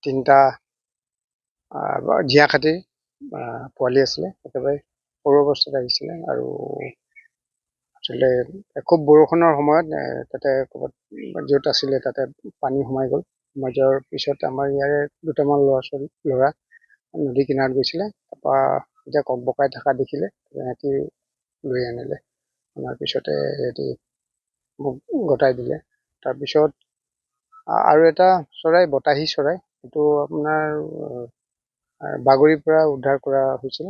তিনিটা জীয়া খাটিৰ পোৱালি আছিলে, একেবাৰে সৰু অৱস্থাত আহিছিলে। আৰু আচলতে খুব বৰষুণৰ সময়ত তাতে ক'ৰবাত য'ত আছিলে তাতে পানী সোমাই গ'ল। সোমাই যোৱাৰ পিছত আমাৰ ইয়াৰে দুটামান ল'ৰা নদী কিনাৰত গৈছিলে। তাৰপৰা এতিয়া ককবকাই থকা দেখিলে, সিহঁতি লৈ আনিলে। অনাৰ পিছতে সিহঁতি মোক গতাই দিলে। তাৰপিছত আৰু এটা চৰাই, বতাহী চৰাই, এইটো আপোনাৰ বাগৰিৰ পৰা উদ্ধাৰ কৰা হৈছিল।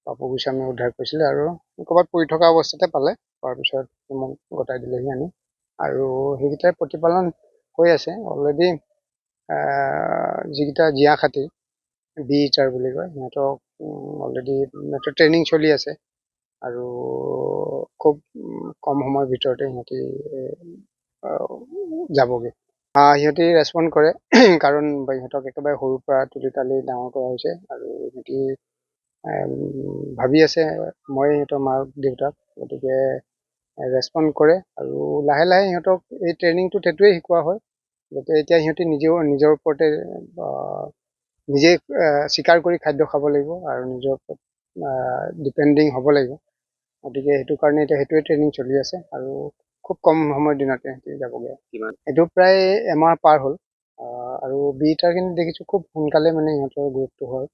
পাপু গোস্বামী উদ্ধাৰ কৰিছিলে আৰু ক'ৰবাত পৰি থকা অৱস্থাতে পালে। পোৱাৰ পিছত মোক গতাই দিলেহি আনি। আৰু সেইকেইটাই প্ৰতিপালন হৈ আছে অলৰেডি। যিকেইটা জীয়া খাটি বি ইটাৰ বুলি কয়, সিহঁতক অলৰেডি সিহঁতৰ ট্ৰেইনিং চলি আছে। আৰু খুব কম সময়ৰ ভিতৰতে সিহঁতি যাবগৈ। সিহঁতি ৰেচপণ্ড কৰে কাৰণ সিহঁতক একেবাৰে সৰুৰ পৰা তুলি তালি ডাঙৰ কৰা হৈছে। আৰু সিহঁতি ভাবি আছে মই সিহঁতৰ মাক দেউতাক, গতিকে ৰেচপণ্ড কৰে। আৰু লাহে লাহে সিহঁতক এই ট্ৰেইনিংটো সেইটোৱে শিকোৱা হয়, যাতে এতিয়া সিহঁতি নিজৰ ওপৰতে নিজে স্বীকাৰ কৰি খাদ্য খাব লাগিব আৰু নিজৰ ওপৰত ডিপেণ্ডিং হ'ব লাগিব। গতিকে সেইটো কাৰণে এতিয়া সেইটোৱে ট্ৰেইনিং চলি আছে। আৰু খুব কম সময়ৰ দিনতে সিহঁতি যাবগৈ। এইটো প্ৰায় এমাহ পাৰ হ'ল। আৰু বি ইটাৰখিনি দেখিছোঁ খুব সোনকালে মানে সিহঁতৰ গ্ৰোথটো হয়।